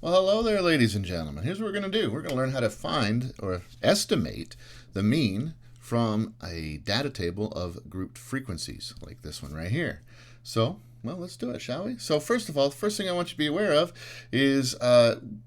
Well, hello there, ladies and gentlemen. Here's what we're going to do. We're going to learn how to find or estimate the mean from a data table of grouped frequencies, like this one right here. So, well, let's do it, shall we? So first of all, the first thing I want you to be aware of is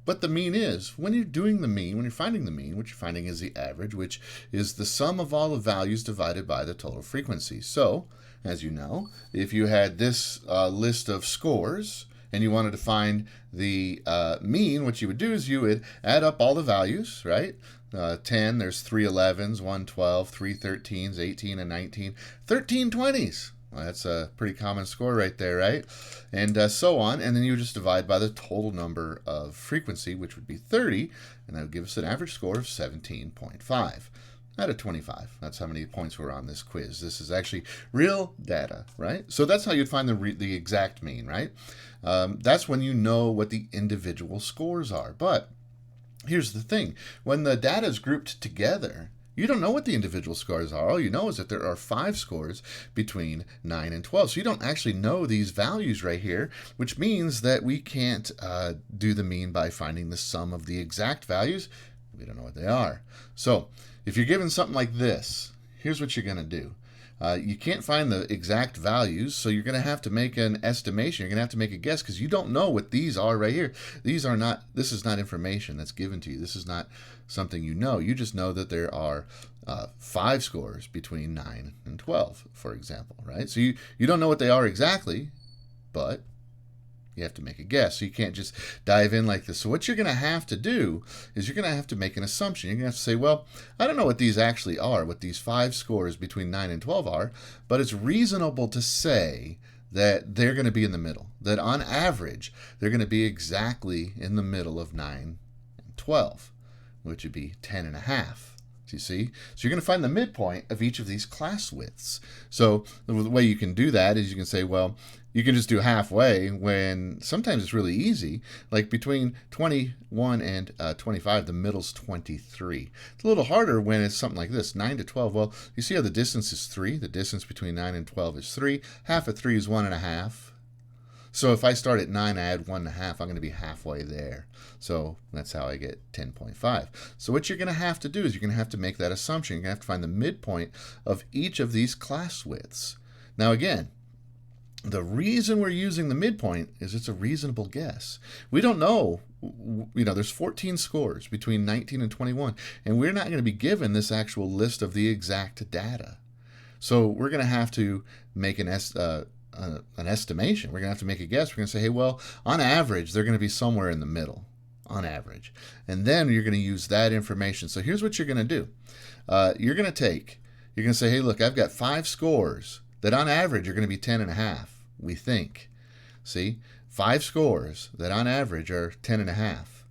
what the mean is. When you're doing the mean, when you're finding the mean, what you're finding is the average, which is the sum of all the values divided by the total frequency. So, as you know, if you had this list of scores, and you wanted to find the mean, what you would do is you would add up all the values, right? 10, there's 3 11s, 1 12, 3 13s, 18 and 19, 13 20s. Well, that's a pretty common score right there, right? And so on. And then you would just divide by the total number of frequency, which would be 30, and that would give us an average score of 17.5 out of 25. That's how many points were on this quiz. This is actually real data, right? So that's how you'd find the exact mean, right? That's when you know what the individual scores are. But here's the thing. When the data is grouped together, you don't know what the individual scores are. All you know is that there are 5 scores between 9 and 12. So you don't actually know these values right here, which means that we can't do the mean by finding the sum of the exact values. We don't know what they are. So if you're given something like this, here's what you're going to do. You can't find the exact values, so you're going to have to make an estimation. You're going to have to make a guess because you don't know what these are right here. This is not information that's given to you. This is not something you know. You just know that there are 5 scores between 9 and 12, for example, right? So you don't know what they are exactly, but you have to make a guess. So you can't just dive in like this. So what you're going to have to do is you're going to have to make an assumption. You're going to have to say, well, I don't know what these actually are, what these 5 scores between 9 and 12 are, but it's reasonable to say that they're going to be in the middle, that on average, they're going to be exactly in the middle of 9 and 12, which would be 10 and a half. You see? So you're going to find the midpoint of each of these class widths. So the way you can do that is you can say, well, you can just do halfway when sometimes it's really easy. Like between 21 and 25, the middle's 23. It's a little harder when it's something like this, 9 to 12. Well, you see how the distance is 3? The distance between 9 and 12 is 3. Half of 3 is 1.5. So if I start at 9, I add 1.5, I'm going to be halfway there. So that's how I get 10.5. So what you're going to have to do is you're going to have to make that assumption. You're going to have to find the midpoint of each of these class widths. Now again, the reason we're using the midpoint is it's a reasonable guess. We don't know, there's 14 scores between 19 and 21, and we're not going to be given this actual list of the exact data. So we're going to have to make an estimation. We're going to have to make a guess. We're going to say, hey, well, on average, they're going to be somewhere in the middle, on average. And then you're going to use that information. So here's what you're going to do. You're going to say, hey, look, I've got 5 scores that on average are going to be 10 and a half. We think. See? 5 scores that on average are 10 and a half.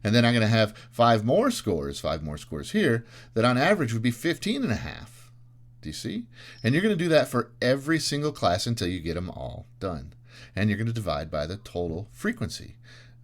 And then I'm going to have 5 more scores here, that on average would be 15 and a half. Do you see? And you're going to do that for every single class until you get them all done. And you're going to divide by the total frequency.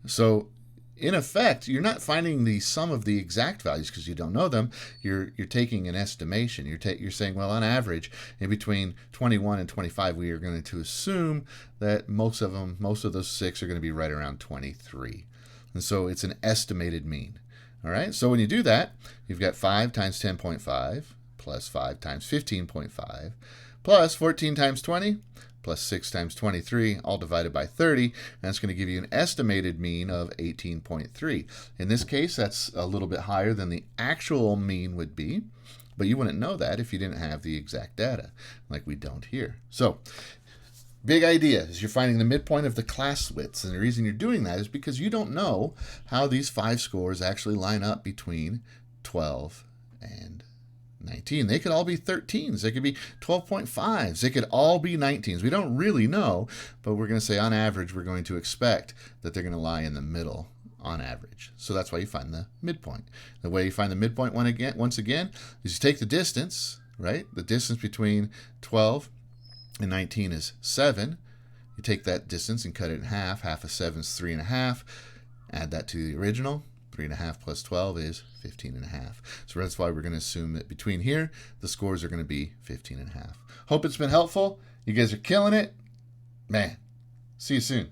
So in effect, you're not finding the sum of the exact values because you don't know them. You're taking an estimation. You're saying, well, on average, in between 21 and 25, we are going to assume that most of those 6 are going to be right around 23. And so it's an estimated mean. All right. So when you do that, you've got 5 times 10.5 plus 5 times 15.5 plus 14 times 20 plus 6 times 23, all divided by 30, and that's going to give you an estimated mean of 18.3. In this case, that's a little bit higher than the actual mean would be, but you wouldn't know that if you didn't have the exact data, like we don't here. So, big idea is you're finding the midpoint of the class widths, and the reason you're doing that is because you don't know how these 5 scores actually line up between 12 and 19. They could all be 13s. They could be 12.5s. They could all be 19s. We don't really know, but we're going to say on average, we're going to expect that they're going to lie in the middle on average. So that's why you find the midpoint. The way you find the midpoint once again is you take the distance, right? The distance between 12 and 19 is 7. You take that distance and cut it in half. Half of 7 is 3.5. Add that to the original. 3.5 plus 12 is 15.5. So that's why we're going to assume that between here, the scores are going to be 15.5. Hope it's been helpful. You guys are killing it. Man, see you soon.